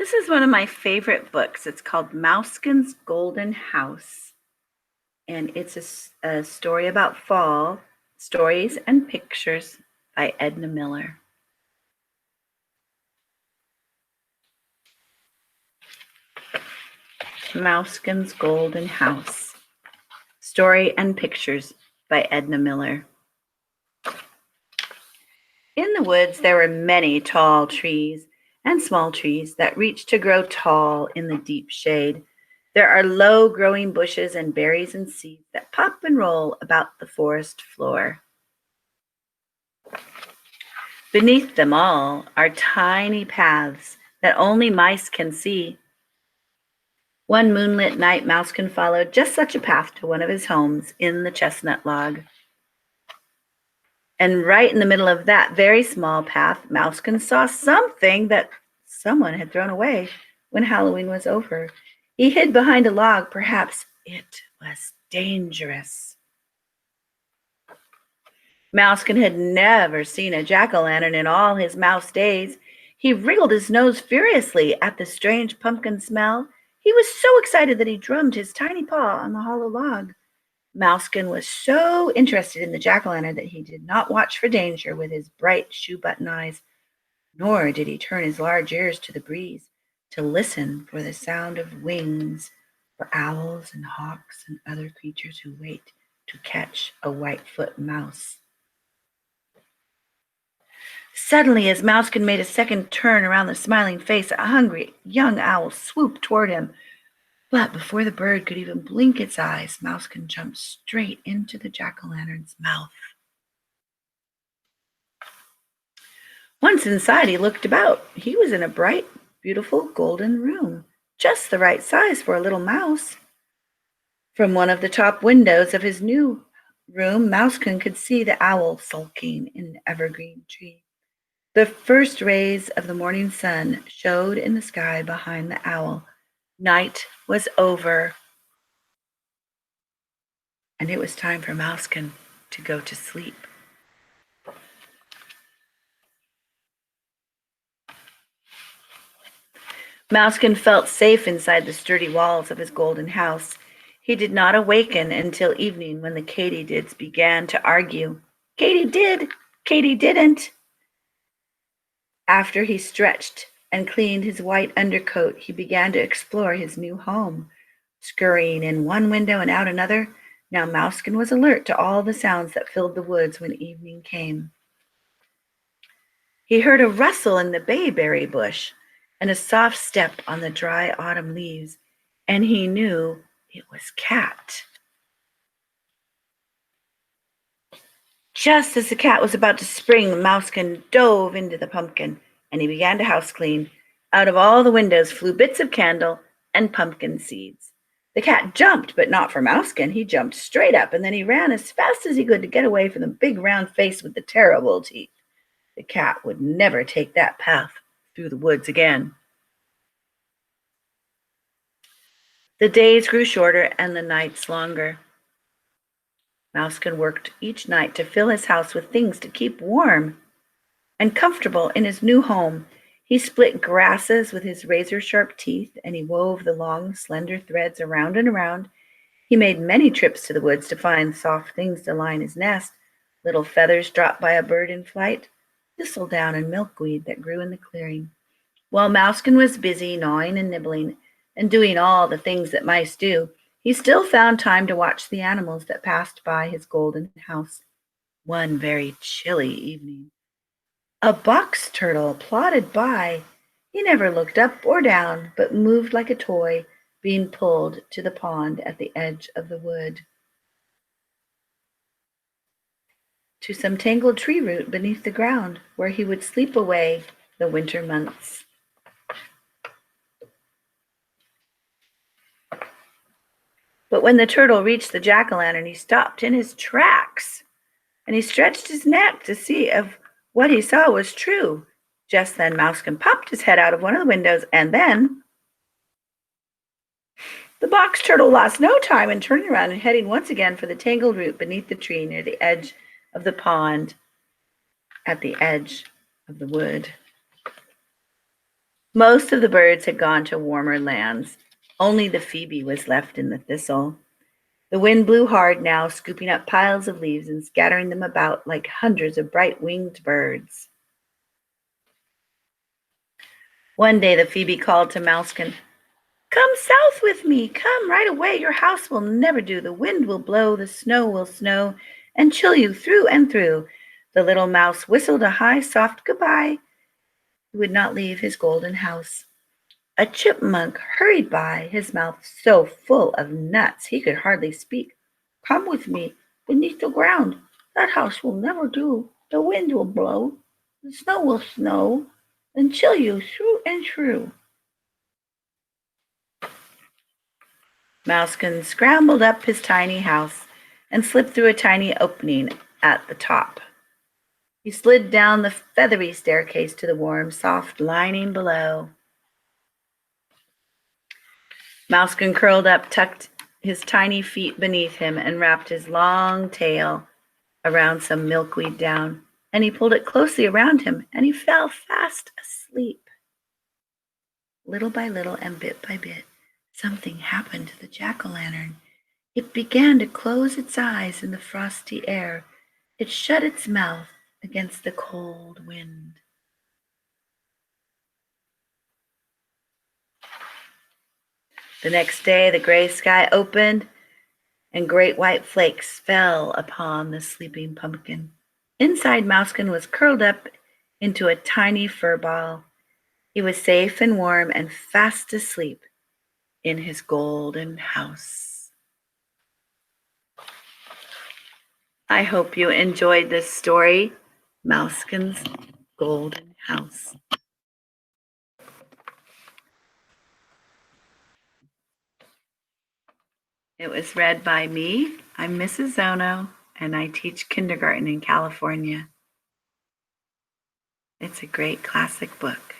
This is one of my favorite books. It's called Mouskin's Golden House, and it's a story about fall, stories and pictures by Edna Miller. Mouskin's Golden House, story and pictures by Edna Miller. In the woods, there were many tall trees and small trees that reached to grow tall in the deep shade. There are low-growing bushes and berries and seeds that pop and roll about the forest floor. Beneath them all are tiny paths that only mice can see. One moonlit night, Mousekin followed just such a path to one of his homes in the chestnut log. And right in the middle of that very small path, Mousekin saw something that someone had thrown away when Halloween was over. He hid behind a log. Perhaps it was dangerous. Mousekin had never seen a jack-o'-lantern in all his mouse days. He wriggled his nose furiously at the strange pumpkin smell. He was so excited that he drummed his tiny paw on the hollow log. Mousekin was so interested in the jack-o'-lantern that he did not watch for danger with his bright shoe-button eyes, nor did he turn his large ears to the breeze to listen for the sound of wings for owls and hawks and other creatures who wait to catch a whitefoot mouse. Suddenly, as Mousekin made a second turn around the smiling face, a hungry young owl swooped toward him. But before the bird could even blink its eyes, Mousekin jumped straight into the jack-o'-lantern's mouth. Once inside, he looked about. He was in a bright, beautiful golden room, just the right size for a little mouse. From one of the top windows of his new room, Mousekin could see the owl sulking in an evergreen tree. The first rays of the morning sun showed in the sky behind the owl. Night was over, and it was time for Mousekin to go to sleep. Mousekin felt safe inside the sturdy walls of his golden house. He did not awaken until evening when the katydids began to argue. Katy did, Katy didn't. After he stretched and cleaned his white undercoat, he began to explore his new home. Scurrying in one window and out another, now Mousekin was alert to all the sounds that filled the woods when evening came. He heard a rustle in the bayberry bush and a soft step on the dry autumn leaves, and he knew it was Cat. Just as the cat was about to spring, Mousekin dove into the pumpkin, and he began to house clean. Out of all the windows flew bits of candle and pumpkin seeds. The cat jumped, but not for Mousekin. He jumped straight up, and then he ran as fast as he could to get away from the big round face with the terrible teeth. The cat would never take that path through the woods again. The days grew shorter and the nights longer. Mousekin worked each night to fill his house with things to keep warm and comfortable in his new home. He split grasses with his razor-sharp teeth, and he wove the long, slender threads around and around. He made many trips to the woods to find soft things to line his nest, little feathers dropped by a bird in flight, thistledown and milkweed that grew in the clearing. While Mousekin was busy gnawing and nibbling and doing all the things that mice do, he still found time to watch the animals that passed by his golden house. One very chilly evening, a box turtle plodded by. He never looked up or down, but moved like a toy being pulled to the pond at the edge of the wood, to some tangled tree root beneath the ground, where he would sleep away the winter months. But when the turtle reached the jack-o'-lantern, he stopped in his tracks, and he stretched his neck to see if what he saw was true. Just then, Mousekin popped his head out of one of the windows, and then the box turtle lost no time in turning around and heading once again for the tangled root beneath the tree near the edge of the pond at the edge of the wood. Most of the birds had gone to warmer lands. Only the phoebe was left in the thistle. The wind blew hard now, scooping up piles of leaves and scattering them about like hundreds of bright-winged birds. One day the phoebe called to Mousekin, "Come south with me. Come right away. Your house will never do. The wind will blow, the snow will snow, and chill you through and through." The little mouse whistled a high, soft goodbye. He would not leave his golden house. A chipmunk hurried by, his mouth so full of nuts he could hardly speak. "Come with me beneath the ground. That house will never do. The wind will blow, the snow will snow, and chill you through and through." Mousekin scrambled up his tiny house and slipped through a tiny opening at the top. He slid down the feathery staircase to the warm, soft lining below. Mousekin curled up, tucked his tiny feet beneath him, and wrapped his long tail around some milkweed down. And he pulled it closely around him, and he fell fast asleep. Little by little and bit by bit, something happened to the jack-o'-lantern. It began to close its eyes in the frosty air. It shut its mouth against the cold wind. The next day, the gray sky opened, and great white flakes fell upon the sleeping pumpkin. Inside, Mousekin was curled up into a tiny fur ball. He was safe and warm and fast asleep in his golden house. I hope you enjoyed this story, Mousekin's Golden House. It was read by me. I'm Mrs. Zono, and I teach kindergarten in California. It's a great classic book.